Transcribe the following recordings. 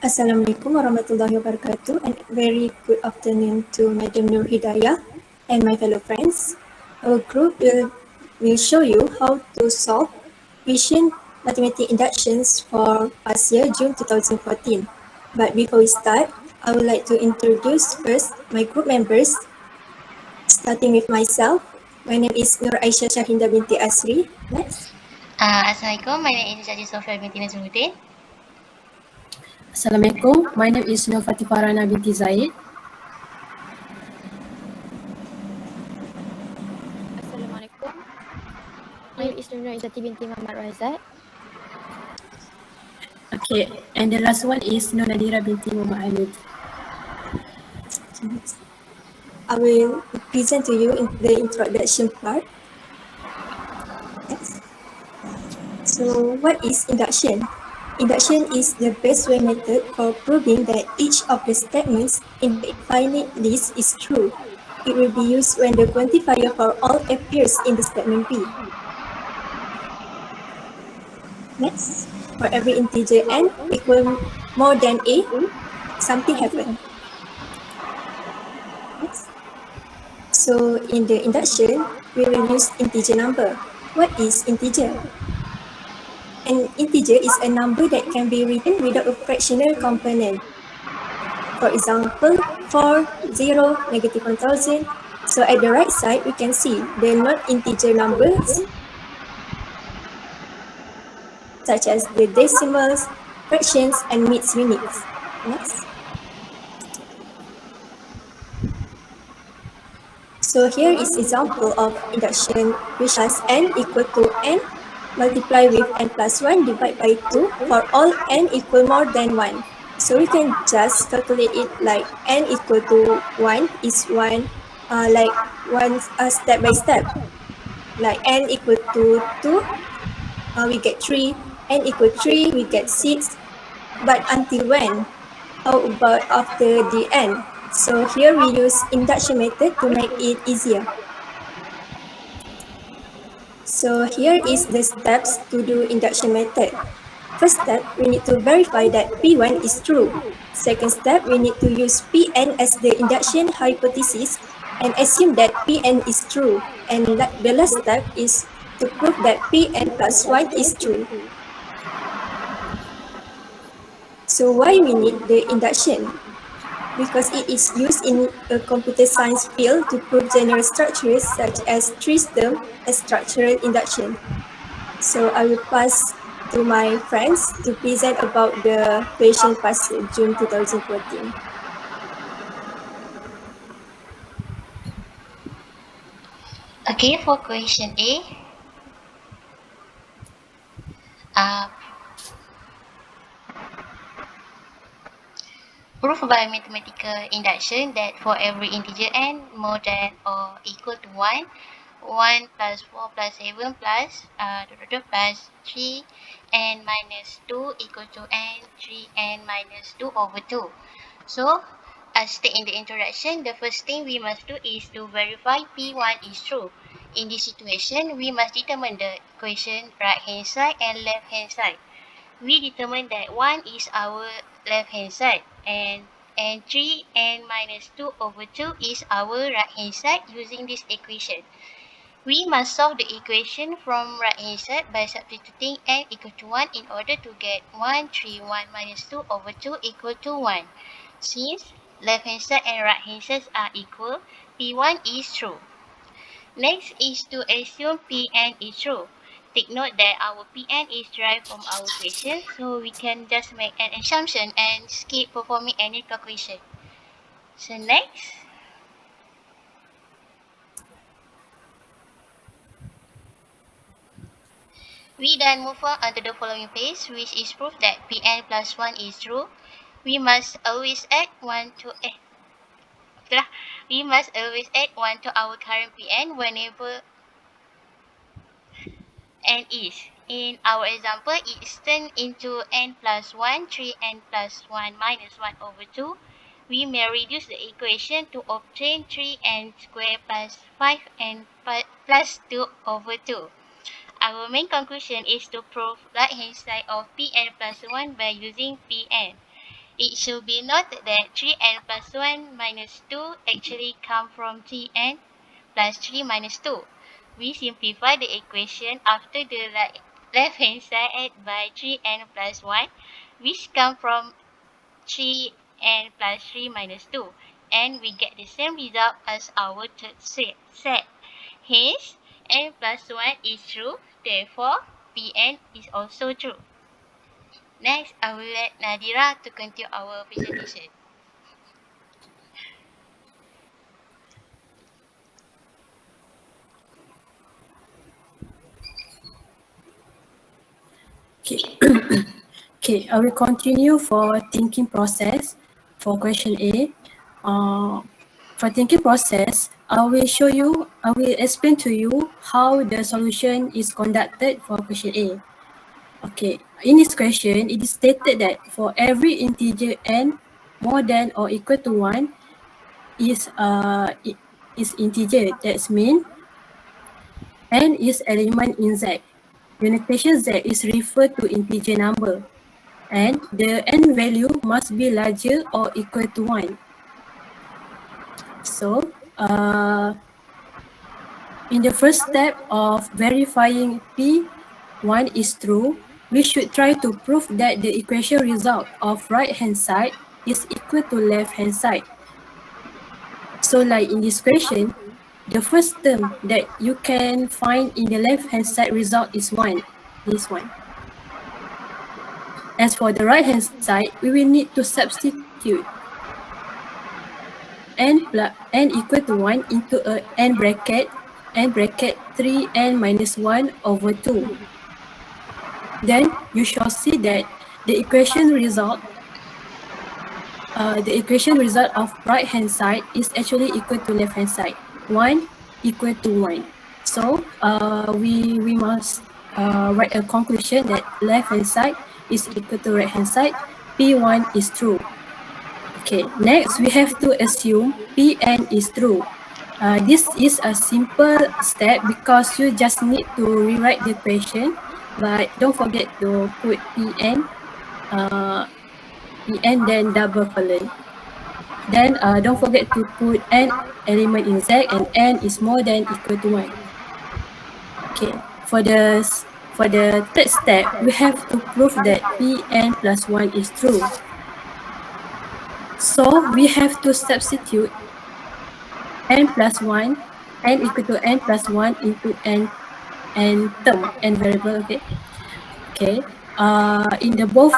Assalamualaikum warahmatullahi wabarakatuh, and very good afternoon to Madam Nur Hidayah and my fellow friends. Our group will show you how to solve Vision Mathematics Inductions for past year, June 2014. But before we start, I would like to introduce first my group members, starting with myself. My name is Aisyah Syahindah Binti Asri. Next. Assalamualaikum, my name is Izzati Sofia Binti Nuzulludin. Assalamualaikum, my name is Nurfatinfarhanah binti Zaid. Assalamualaikum. My name is Nurina Izzati binti Rohaizad. Okay, and the last one is Nadhirah binti Hamidi. I will present to you in the introduction part. Next. So, what is induction? Induction is the best way method for proving that each of the statements in the infinite list is true. It will be used when the quantifier for all appears in the statement B. Next, for every integer n equal more than a, something happens. Next. So, in the induction, we will use integer number. What is integer? An integer is a number that can be written without a fractional component. For example, 4, 0, -1000. So at the right side, we can see the non-integer numbers, such as the decimals, fractions, and mixed units. Next. So here is example of induction, which has n equal to n multiply with n plus 1 divided by 2 for all n equal more than 1. So we can just calculate it like n equal to 1 is 1, step by step. Like n equal to 2, we get 3, n equal 3, we get 6. But until when? How about after the n? So here we use induction method to make it easier. So here is the steps to do induction method. First step, we need to verify that P1 is true. Second step, we need to use Pn as the induction hypothesis and assume that Pn is true. And the last step is to prove that Pn plus 1 is true. So why we need the induction? Because it is used in a computer science field to prove general structures such as tree-stem as structural induction. So I will pass to my friends to present about the question past June 2014. Okay, for question A, prove by mathematical induction that for every integer n more than or equal to 1, 1 plus 4 plus 7 plus 3 n minus 2 equal to n 3 n minus 2 over 2. So, as stated in the introduction, the first thing we must do is to verify P1 is true. In this situation, we must determine the equation right hand side and left hand side. We determine that 1 is our left hand side and 3 n minus 2 over 2 is our right hand side using this equation. We must solve the equation from right hand side by substituting n equal to 1 in order to get 1, 3, 1 minus 2 over 2 equal to 1. Since left hand side and right hand side are equal, P1 is true. Next is to assume Pn is true. Take note that our Pn is derived from our question, so we can just make an assumption and skip performing any calculation. So next, we then move on to the following phase, which is proof that Pn plus 1 is true. We must always add 1 to our current Pn whenever n is. In our example, it is turned into n plus 1, 3n plus 1 minus 1 over 2. We may reduce the equation to obtain 3n squared plus 5n plus 2 over 2. Our main conclusion is to prove right hand side of Pn plus 1 by using Pn. It should be noted that 3n plus 1 minus 2 actually come from 3n plus 3 minus 2. We simplify the equation after the left hand side by 3n plus 1, which come from 3n plus 3 minus 2, and we get the same result as our third set. Hence, n plus 1 is true, therefore Pn is also true. Next, I will let Nadhirah to continue our presentation. Okay. Okay, I will continue for thinking process for question A. For thinking process, I will explain to you how the solution is conducted for question A. Okay, in this question, it is stated that for every integer n more than or equal to 1 is integer. That means n is element in Z. The notation Z is referred to integer number, and the n value must be larger or equal to 1. So, in the first step of verifying P1 is true, we should try to prove that the equation result of right hand side is equal to left hand side. So like in this question, the first term that you can find in the left hand side result is 1, this one. As for the right hand side, we will need to substitute n equal to 1 into a n bracket 3n minus 1 over 2. Then you shall see that the equation result of right hand side is actually equal to left hand side. 1 equal to 1. So we must write a conclusion that left hand side is equal to right hand side. P1 is true. Okay, next we have to assume Pn is true. This is a simple step because you just need to rewrite the question, but don't forget to put Pn then double colon. Then don't forget to put n element in Z and n is more than equal to 1. Okay, for the third step, we have to prove that Pn plus 1 is true. So we have to substitute n plus 1, n equal to n plus 1 into n term, n variable, okay? Okay, in the both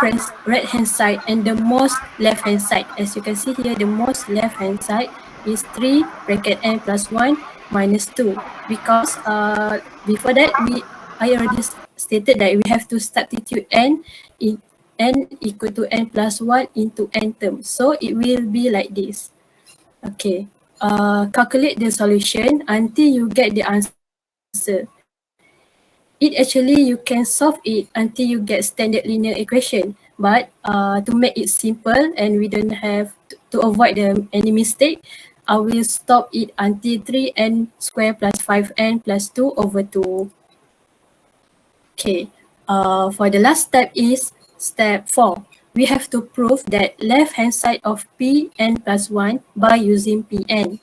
right hand side and the most left hand side, as you can see here, the most left hand side is 3 bracket n plus 1 minus 2, because before that I already stated that we have to substitute n equal to n plus 1 into n terms, so it will be like this. Okay, calculate the solution until you get the answer. You can solve it until you get standard linear equation, but to make it simple and we don't have to avoid any mistake, I will stop it until 3n squared plus 5n plus 2 over 2. Okay, for the last step is step 4. We have to prove that left hand side of Pn plus 1 by using Pn.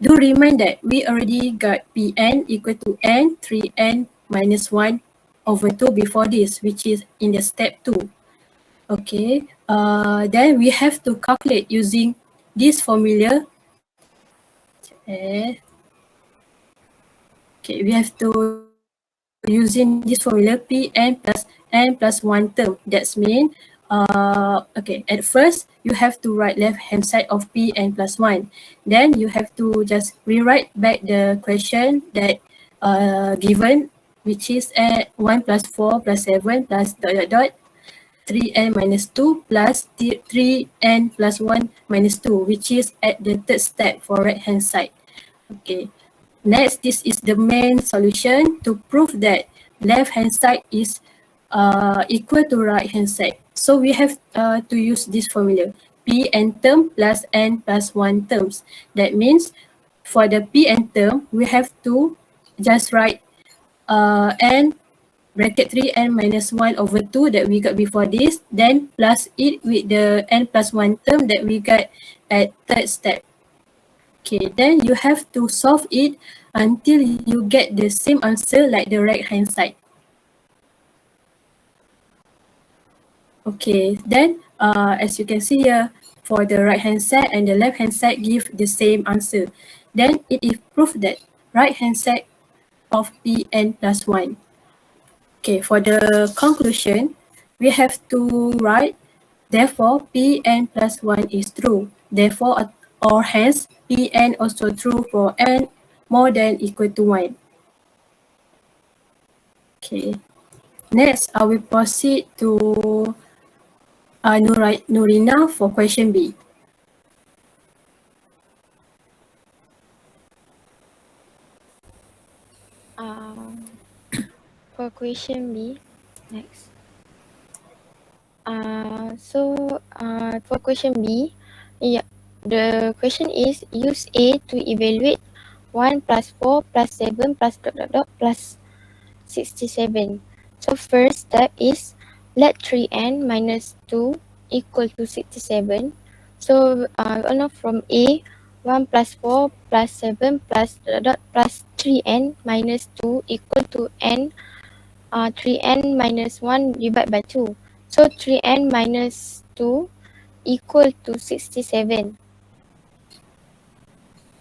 Do remind that we already got Pn equal to n 3n minus 1 over 2 before this, which is in the step 2. Okay, then we have to calculate using this formula. Okay, we have to using this formula Pn plus n plus 1 term. That means, okay, at first you have to write left hand side of Pn plus 1. Then you have to just rewrite back the question that given, which is at 1 plus 4 plus 7 plus ... 3n minus 2 plus 3n plus 1 minus 2, which is at the third step for right hand side. Okay. Next, this is the main solution to prove that left hand side is equal to right hand side. So we have to use this formula, Pn term plus n plus 1 terms. That means for the Pn term, we have to just write n bracket 3n minus 1 over 2 that we got before this, then plus it with the n plus 1 term that we got at third step. Okay, then you have to solve it until you get the same answer like the right hand side. Okay, then as you can see here, for the right hand side and the left hand side give the same answer. Then it is proof that right hand side of Pn plus 1. Okay, for the conclusion, we have to write, therefore Pn plus 1 is true. Therefore, or hence, Pn also true for n more than equal to 1. Okay, next I will proceed to Nurina for question B. For question B, next. For question B, yeah, the question is use A to evaluate 1 plus 4 plus 7 plus plus 67. So first step is let 3n minus 2 equal to 67. So we all know from A, 1 plus 4 plus 7 plus plus 3n minus 2 equal to n 3n minus 1 divided by 2. So 3n minus 2 equal to 67.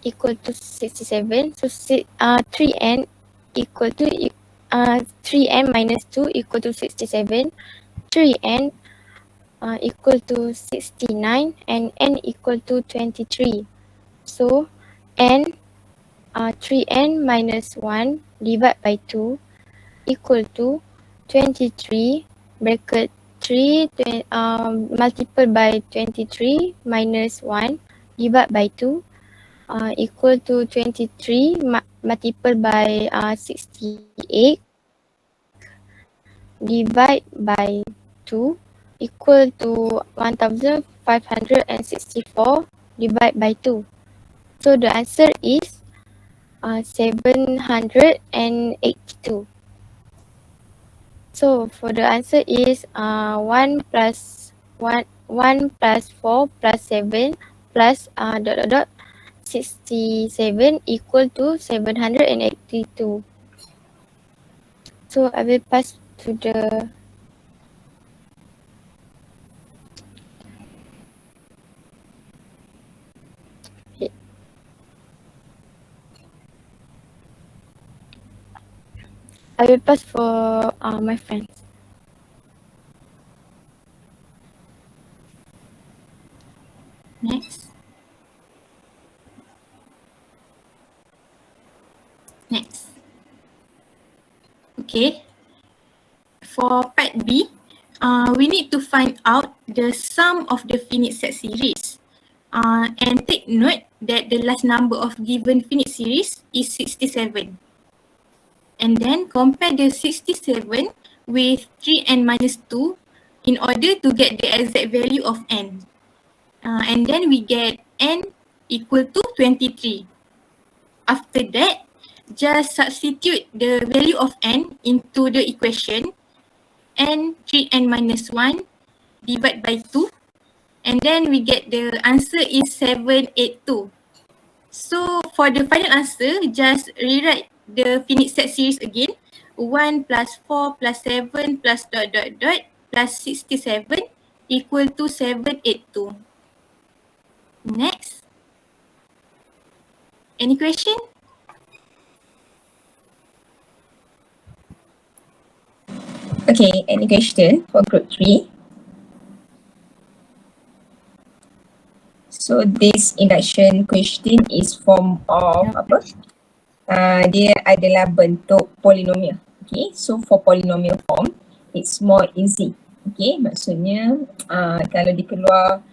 Equal to 67. So 3n equal to 3n minus 2 equal to 67. 3n equal to 69 and n equal to 23. So n 3n minus 1 divided by 2 equal to 23 bracket 3 multiple by 23 minus 1 divided by 2 equal to 23 multiple by 68 divide by 2 equal to 1564 divide by 2. So the answer is 782. So for the answer is 1 plus 4 plus 7 plus 67 equal to 782. So I will pass to the for my friends. Next. Okay. For part B, we need to find out the sum of the finite set series. And take note that the last number of given finite series is 67. And then compare the 67 with 3n minus 2 in order to get the exact value of n. And then we get n equal to 23. After that, just substitute the value of n into the equation, n 3n minus 1 divided by 2, and then we get the answer is 782. So for the final answer, just rewrite the finite set series again. 1 plus 4 plus 7 plus ... plus 67 equal to 782. Next. Any question? Okay, any question for group 3? So this induction question is form of apa? Dia adalah bentuk polinomial. Okay, so for polynomial form, it's more easy. Okay, maksudnya kalau dia keluar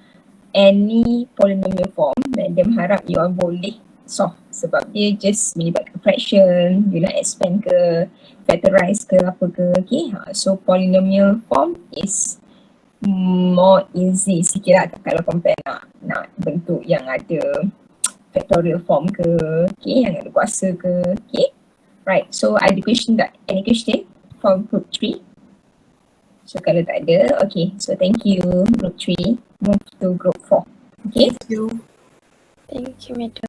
any polynomial form, dan dia mengharap you all boleh solve sebab dia just melibatkan fraction, you nak expand ke, factorize ke apa ke. Okay, so polynomial form is more easy sikit lah kalau compare nak bentuk yang ada factorial form ke, okay, yang ada kuasa ke. Okay, right, so ada question tak? Any question? from group 3? So kalau tak ada, okay. So thank you group 3. Move to group 4. Okay. Thank you. Thank you, madam.